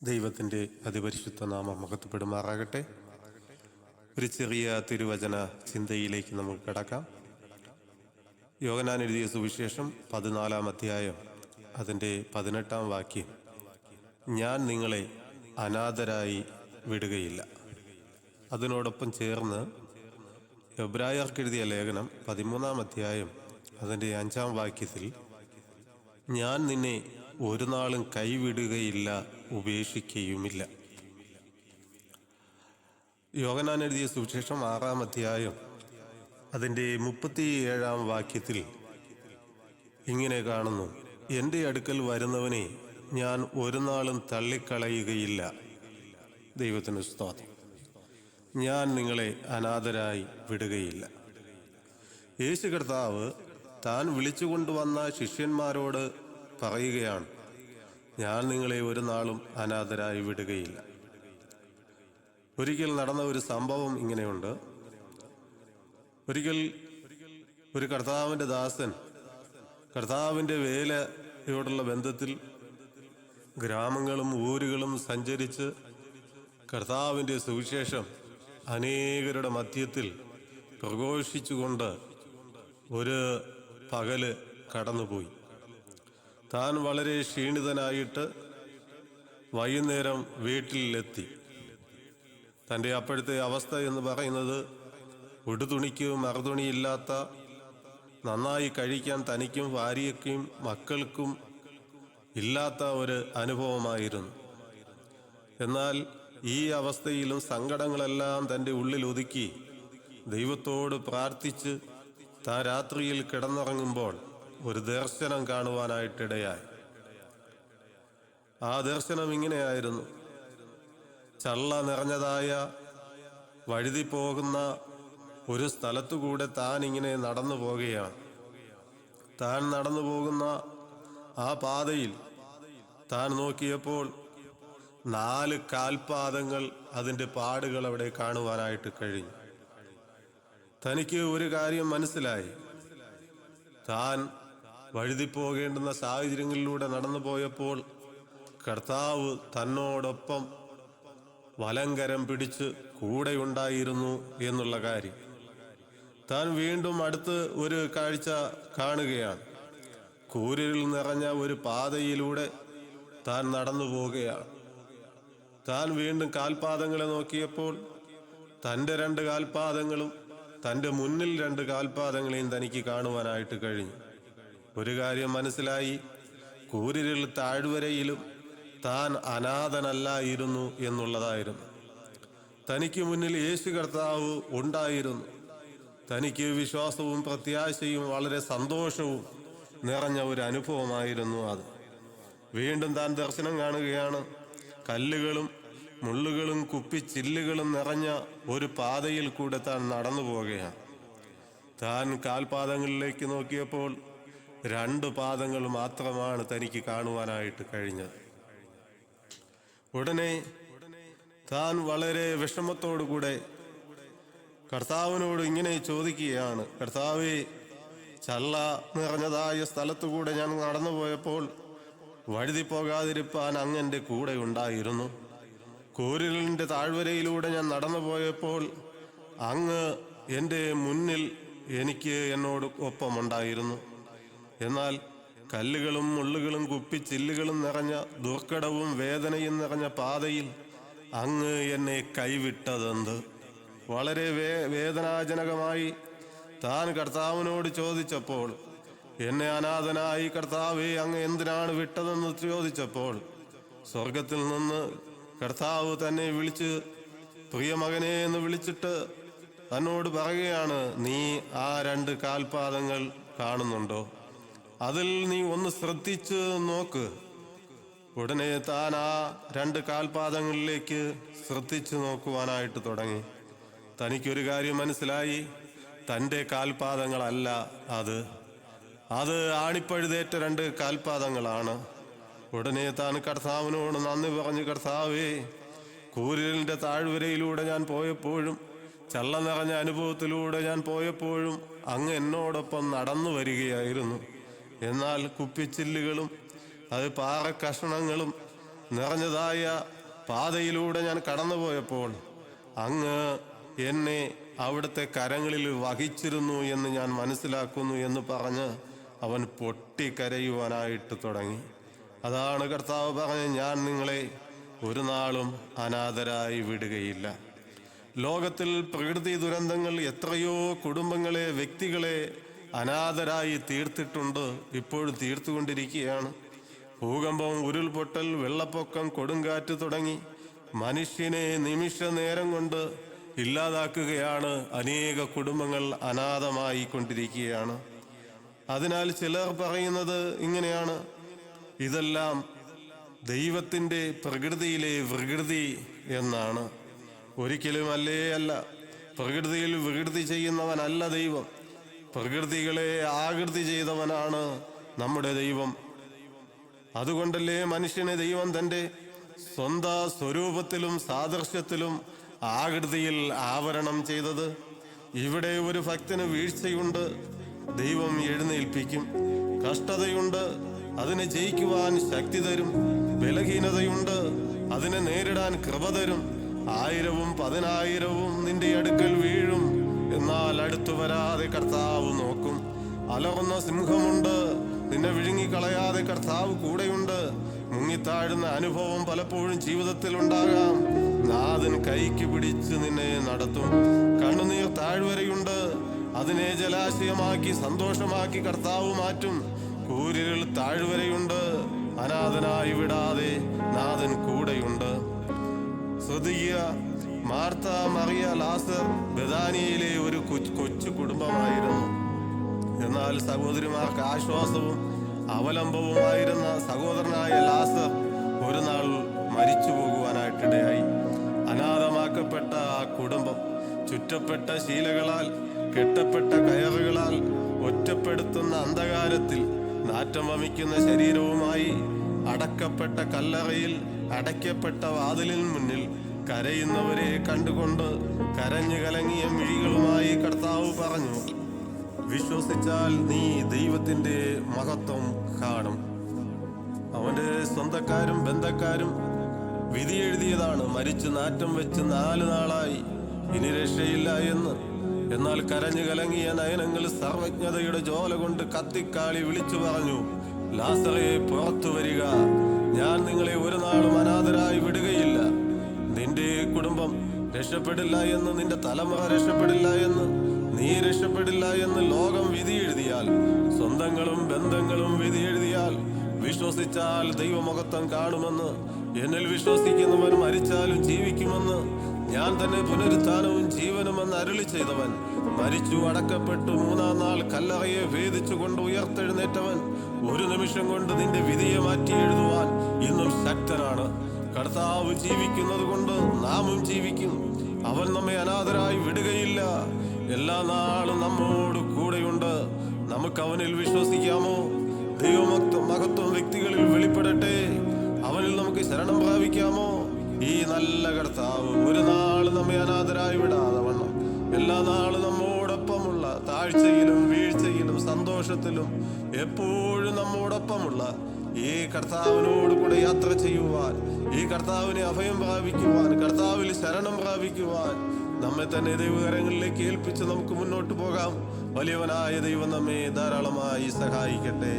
ദൈവത്തിൻ്റെ അതിപരിശുദ്ധ നാമം മഹത്വപ്പെടുമാറാകട്ടെ. ഒരു ചെറിയ തിരുവചന ചിന്തയിലേക്ക് നമുക്ക് കടക്കാം. യോഹന്നാൻ എഴുതിയ സുവിശേഷം 14-ാം അധ്യായം അതിൻ്റെ 18-ാം വാക്യം, ഞാൻ നിങ്ങളെ അനാഥരായി വിടുകയില്ല. അതിനോടൊപ്പം ചേർന്ന് എബ്രായർക്കെഴുതിയ ലേഖനം 13-ാം അധ്യായം അതിൻ്റെ 5-ാം വാക്യത്തിൽ, ഞാൻ നിന്നെ ഒരു നാളും കൈവിടുകയില്ല, ഉപേക്ഷിക്കുകയുമില്ല. യോഹന്നാൻ എഴുതിയ സുവിശേഷം 6-ാം അധ്യായം അതിൻ്റെ 37-ാം വാക്യത്തിൽ ഇങ്ങനെ കാണുന്നു, എൻ്റെ അടുക്കൽ വരുന്നവനെ ഞാൻ ഒരു നാളും തള്ളിക്കളയുകയില്ല. ദൈവത്തിന് സ്തോത്രം. ഞാൻ നിങ്ങളെ അനാഥരായി വിടുകയില്ല. യേശു കർത്താവ് താൻ വിളിച്ചുകൊണ്ടുവന്ന ശിഷ്യന്മാരോട് പറയുകയാണ്, ഞാൻ നിങ്ങളെ ഒരു നാളും അനാഥരായി വിടുകയില്ല. ഒരിക്കൽ നടന്ന ഒരു സംഭവം ഇങ്ങനെയുണ്ട്. ഒരിക്കൽ ഒരു കർത്താവിൻ്റെ ദാസൻ കർത്താവിൻ്റെ വേലയോടുള്ള ബന്ധത്തിൽ ഗ്രാമങ്ങളും ഊരുകളും സഞ്ചരിച്ച് കർത്താവിൻ്റെ സുവിശേഷം അനേകരുടെ മധ്യത്തിൽ പ്രഘോഷിച്ചുകൊണ്ട് ഒരു പകല് കടന്നുപോയി. താൻ വളരെ ക്ഷീണിതനായിട്ട് വൈകുന്നേരം വീട്ടിലെത്തി. തൻ്റെ അപ്പോഴത്തെ അവസ്ഥ എന്ന് പറയുന്നത് ഉടുതുണിക്ക് മറുതുണിയില്ലാത്ത, നന്നായി കഴിക്കാൻ തനിക്കും ഭാര്യയ്ക്കും മക്കൾക്കും ഇല്ലാത്ത ഒരു അനുഭവമായിരുന്നു. എന്നാൽ ഈ അവസ്ഥയിലും സങ്കടങ്ങളെല്ലാം തൻ്റെ ഉള്ളിൽ ഒതുക്കി ദൈവത്തോട് പ്രാർത്ഥിച്ച് താൻ രാത്രിയിൽ കിടന്നുറങ്ങുമ്പോൾ ഒരു ദർശനം കാണുവാനായിട്ടിടയായി. ആ ദർശനം ഇങ്ങനെയായിരുന്നു. ചള്ള നിറഞ്ഞതായ വഴുതി പോകുന്ന ഒരു സ്ഥലത്തുകൂടെ താൻ ഇങ്ങനെ നടന്നു പോകുകയാണ്. താൻ നടന്നു പോകുന്ന ആ പാതയിൽ താൻ നോക്കിയപ്പോൾ 4 കാൽപാദങ്ങൾ, അതിൻ്റെ പാടുകൾ അവിടെ കാണുവാനായിട്ട് കഴിഞ്ഞു. തനിക്ക് ഒരു കാര്യം മനസ്സിലായി. താൻ വഴുതിപ്പോകേണ്ടുന്ന സാഹചര്യങ്ങളിലൂടെ നടന്നു പോയപ്പോൾ കർത്താവ് തന്നോടൊപ്പം വലങ്കരം പിടിച്ച് കൂടെയുണ്ടായിരുന്നു എന്നുള്ള കാര്യം. താൻ വീണ്ടും അടുത്ത് ഒരു കാഴ്ച കാണുകയാണ്. കൂരിരുൾ നിറഞ്ഞ ഒരു പാതയിലൂടെ താൻ നടന്നു പോവുകയാണ്. താൻ വീണ്ടും കാൽപാദങ്ങളെ നോക്കിയപ്പോൾ തൻ്റെ 2 കാൽപാദങ്ങളും തൻ്റെ മുന്നിൽ 2 കാൽപാദങ്ങളെയും തനിക്ക് കാണുവാനായിട്ട് കഴിഞ്ഞു. ഒരു കാര്യം മനസ്സിലായി, കൂരിരുൾ താഴ്വരയിലും താൻ അനാഥനല്ലായിരുന്നു എന്നുള്ളതായിരുന്നു. തനിക്ക് മുന്നിൽ യേശു കർത്താവ് ഉണ്ടായിരുന്നു. തനിക്ക് വിശ്വാസവും പ്രത്യാശയും വളരെ സന്തോഷവും നിറഞ്ഞ ഒരു അനുഭവമായിരുന്നു അത്. വീണ്ടും താൻ ദർശനം കാണുകയാണ്. കല്ലുകളും മുള്ളുകളും കുപ്പിച്ചില്ലുകളും നിറഞ്ഞ ഒരു പാതയിൽ കൂടെ താൻ നടന്നു പോവുകയാണ്. താൻ കാൽപാദങ്ങളിലേക്ക് നോക്കിയപ്പോൾ 2 പാദങ്ങൾ മാത്രമാണ് തനിക്ക് കാണുവാനായിട്ട് കഴിഞ്ഞത്. ഉടനെ താൻ വളരെ വിഷമത്തോടുകൂടെ കർത്താവിനോട് ഇങ്ങനെ ചോദിക്കുകയാണ്, കർത്താവേ, ചള്ള നിറഞ്ഞതായ സ്ഥലത്തുകൂടെ ഞാൻ നടന്നു പോയപ്പോൾ വഴുതി പോകാതിരിപ്പാൻ അങ്ങൻ്റെ കൂടെ ഉണ്ടായിരുന്നു. കൂരിലിൻ്റെ താഴ്വരയിലൂടെ ഞാൻ നടന്നു പോയപ്പോൾ അങ്ങ് എൻ്റെ മുന്നിൽ എന്നോട് ഒപ്പമുണ്ടായിരുന്നു. എന്നാൽ കല്ലുകളും മുള്ളുകളും കുപ്പിച്ചില്ലുകളും നിറഞ്ഞ ദുർഘടവും വേദനയും നിറഞ്ഞ പാതയിൽ അങ്ങ് എന്നെ കൈവിട്ടതെന്ത്? വളരെ വേദനാജനകമായി താൻ കർത്താവിനോട് ചോദിച്ചപ്പോൾ, എന്നെ അനാഥനായി കർത്താവേ അങ്ങ് എന്തിനാണ് വിട്ടതെന്ന് ചോദിച്ചപ്പോൾ, സ്വർഗത്തിൽ നിന്ന് കർത്താവ് തന്നെ വിളിച്ച് പ്രിയമകനെ എന്ന് വിളിച്ചിട്ട് തന്നോട് പറയുകയാണ്, നീ ആ 2 കാൽപാദങ്ങൾ കാണുന്നുണ്ടോ? അതിൽ നീ ഒന്ന് ശ്രദ്ധിച്ച് നോക്ക്. ഉടനെ താൻ ആ 2 കാൽപാദങ്ങളിലേക്ക് ശ്രദ്ധിച്ചു നോക്കുവാനായിട്ട് തുടങ്ങി. തനിക്കൊരു കാര്യം മനസ്സിലായി, തൻ്റെ കാൽപാദങ്ങളല്ല അത് ആണിപ്പഴുതേറ്റ 2 കാൽപാദങ്ങളാണ്. ഉടനെ താൻ കർത്താവിനോട് നന്ദി പറഞ്ഞു, കർത്താവേ, കൂരിലിൻ്റെ താഴ്വരയിലൂടെ ഞാൻ പോയപ്പോഴും ചള്ള നിറഞ്ഞ അനുഭവത്തിലൂടെ ഞാൻ പോയപ്പോഴും അങ്ങ് എന്നോടൊപ്പം നടന്നു വരികയായിരുന്നു. എന്നാൽ കുപ്പിച്ചില്ലുകളും അത് പാറക്കഷണങ്ങളും നിറഞ്ഞതായ പാതയിലൂടെ ഞാൻ കടന്നുപോയപ്പോൾ അങ്ങ് എന്നെ അവിടുത്തെ കരങ്ങളിൽ വഹിച്ചിരുന്നു എന്ന് ഞാൻ മനസ്സിലാക്കുന്നു എന്ന് പറഞ്ഞ് അവൻ പൊട്ടിക്കരയുവാനായിട്ട് തുടങ്ങി. അതാണ് കർത്താവ് പറഞ്ഞ്, ഞാൻ നിങ്ങളെ ഒരു നാളും അനാഥരായി വിടുകയില്ല. ലോകത്തിൽ പ്രകൃതി ദുരന്തങ്ങൾ എത്രയോ കുടുംബങ്ങളെ, വ്യക്തികളെ അനാഥരായി തീർത്തിട്ടുണ്ട്, ഇപ്പോഴും തീർത്തുകൊണ്ടിരിക്കുകയാണ്. ഭൂകമ്പം, ഉരുൾപൊട്ടൽ, വെള്ളപ്പൊക്കം, കൊടുങ്കാറ്റ് തുടങ്ങി മനുഷ്യനെ നിമിഷ നേരം കൊണ്ട് ഇല്ലാതാക്കുകയാണ്. അനേക കുടുംബങ്ങൾ അനാഥമായി കൊണ്ടിരിക്കുകയാണ്. അതിനാൽ ചിലർ പറയുന്നത് ഇങ്ങനെയാണ്, ഇതെല്ലാം ദൈവത്തിൻ്റെ പ്രകൃതിയിലെ വികൃതി എന്നാണ്. ഒരിക്കലും അല്ല. പ്രകൃതിയിൽ വികൃതി ചെയ്യുന്നവനല്ല ദൈവം. പ്രകൃതികളെ ആകൃതി ചെയ്തവനാണ് നമ്മുടെ ദൈവം. അതുകൊണ്ടല്ലേ മനുഷ്യനെ ദൈവം തൻ്റെ സ്വന്തം സ്വരൂപത്തിലും സാദൃശ്യത്തിലും ആകൃതിയിൽ ആവരണം ചെയ്തത്. ഇവിടെ ഒരു ഭക്തന് വീഴ്ചയുണ്ട്, ദൈവം എഴുന്നേൽപ്പിക്കും. കഷ്ടതയുണ്ട്, അതിനെ ജയിക്കുവാൻ ശക്തി തരും. ബലഹീനതയുണ്ട്, അതിനെ നേരിടാൻ കൃപ തരും. 1000ഉം 10,000ഉം നിന്റെ അടുക്കൽ വീഴും, എന്നാൽ അടുത്തു വരാതെ കർത്താവ് നോക്കും. അലറുന്ന സിംഹമുണ്ട്, നിന്നെ വിഴുങ്ങിക്കളയാതെ കർത്താവ് കൂടെയുണ്ട്. മുങ്ങിത്താഴുന്ന അനുഭവം പലപ്പോഴും ജീവിതത്തിൽ ഉണ്ടാകാം. നാഥൻ കൈക്ക് പിടിച്ച് നിന്നെ നടത്തും. കണ്ണുനീർ താഴ്വരയുണ്ട്, അതിനെ ജലാശയമാക്കി സന്തോഷമാക്കി കർത്താവ് മാറ്റും. കൂരിരുൾ താഴ്വരയുണ്ട്, അനാഥനായി വിടാതെ നാഥൻ കൂടെയുണ്ട്. ശ്രദ്ധിക്കുക, മാർത്ത, മറിയ, ലാസർ ബെഥാനിയയിലെ ഒരു കൊച്ചു കുടുംബമായിരുന്നു. എന്നാൽ സഹോദരിമാർക്ക് ആശ്വാസവും അവലംബവുമായിരുന്ന സഹോദരനായ ലാസർ ഒരു നാൾ മരിച്ചു പോകുവാനായിട്ടിടയായി. അനാഥമാക്കപ്പെട്ട ആ കുടുംബം ചുറ്റപ്പെട്ട ശീലകളാൽ, കെട്ടപ്പെട്ട കയറുകളാൽ, ഒറ്റപ്പെടുത്തുന്ന അന്ധകാരത്തിൽ നാറ്റം വമിക്കുന്ന ശരീരവുമായി അടക്കപ്പെട്ട കല്ലറയിൽ, അടയ്ക്കപ്പെട്ട വാതിലിന് മുന്നിൽ കരയുന്നവരെ കണ്ടുകൊണ്ട് കരഞ്ഞു കലങ്ങിയ മിഴികളുമായി കർത്താവ് പറഞ്ഞു, വിശ്വസിച്ചാൽ നീ ദൈവത്തിൻ്റെ മഹത്വം കാണും. അവൻ്റെ സ്വന്തക്കാരും ബന്ധക്കാരും വിധി എഴുതിയതാണ്, മരിച്ചു നാറ്റം വെച്ച് 4 നാളായി, ഇനി രക്ഷയില്ല എന്ന്. എന്നാൽ കരഞ്ഞു കലങ്ങിയ നയനങ്ങൾ സർവജ്ഞതയുടെ ജോല കൊണ്ട് കത്തിക്കാളി വിളിച്ചു പറഞ്ഞു, ലാസറേ പുറത്തു വരിക, ഞാൻ നിങ്ങളെ ഒരു നാളും അനാഥരായി വിടുകയില്ല. നിന്റെ കുടുംബം രക്ഷപ്പെടില്ല എന്ന്, നിന്റെ തലമുറ രക്ഷപ്പെടില്ല എന്ന്, നീ രക്ഷപ്പെടില്ല എന്ന് ലോകം വിധി എഴുതിയാൽ, സ്വന്തങ്ങളും ബന്ധങ്ങളും വിധി എഴുതിയാൽ, വിശ്വസിച്ചാൽ ദൈവമഹത്വം കാണുമെന്ന്, എന്നിൽ വിശ്വസിക്കുന്നവൻ മരിച്ചാലും ജീവിക്കുമെന്ന്, ഞാൻ തന്നെ പുനരുത്ഥാനവും ജീവനുമെന്ന് അരുളി ചെയ്തവൻ, മരിച്ചു അടക്കപ്പെട്ടു 3-ാം നാൾ കല്ലറയെ ഭേദിച്ചു കൊണ്ട് ഉയർത്തെഴുന്നേറ്റവൻ, ഒരു നിമിഷം കൊണ്ട് നിന്റെ വിധിയെ മാറ്റി എഴുതുവാൻ ഇന്നും ശക്തനാണ്. കർത്താവ് ജീവിക്കുന്നത് കൊണ്ട് നാമും ജീവിക്കും. അവൻ നമ്മെ അനാഥരായി വിടുകയില്ല. എല്ലാ നാളും നമ്മോട് കൂടെയുണ്ട്. നമുക്ക് അവനിൽ വിശ്വസിക്കാമോ? ദൈവമഹത്വം വ്യക്തികളിൽ വെളിപ്പെടട്ടെ. അവനിൽ നമുക്ക് ശരണം പ്രാപിക്കാമോ? ഈ നല്ല കർത്താവ് ഒരു നാൾ നമ്മെ അനാഥരായി വിടാതെ വണ്ണം എല്ലാ നാളും നമ്മോടൊപ്പമുള്ള, താഴ്ചയിലും വീഴ്ചയിലും സന്തോഷത്തിലും എപ്പോഴും നമ്മോടൊപ്പമുള്ള ഈ കർത്താവിനോട് കൂടെ യാത്ര ചെയ്യുവാൻ, ഈ കർത്താവിനെ അഭയം പ്രാപിക്കുവാൻ, കർത്താവിൽ ശരണം പ്രാപിക്കുവാൻ നമ്മെ തന്നെ ദൈവകരങ്ങളിലേക്ക് ഏൽപ്പിച്ച് നമുക്ക് മുന്നോട്ട് പോകാം. വലിയവനായ ദൈവം നമ്മെ ധാരാളമായി സഹായിക്കട്ടെ.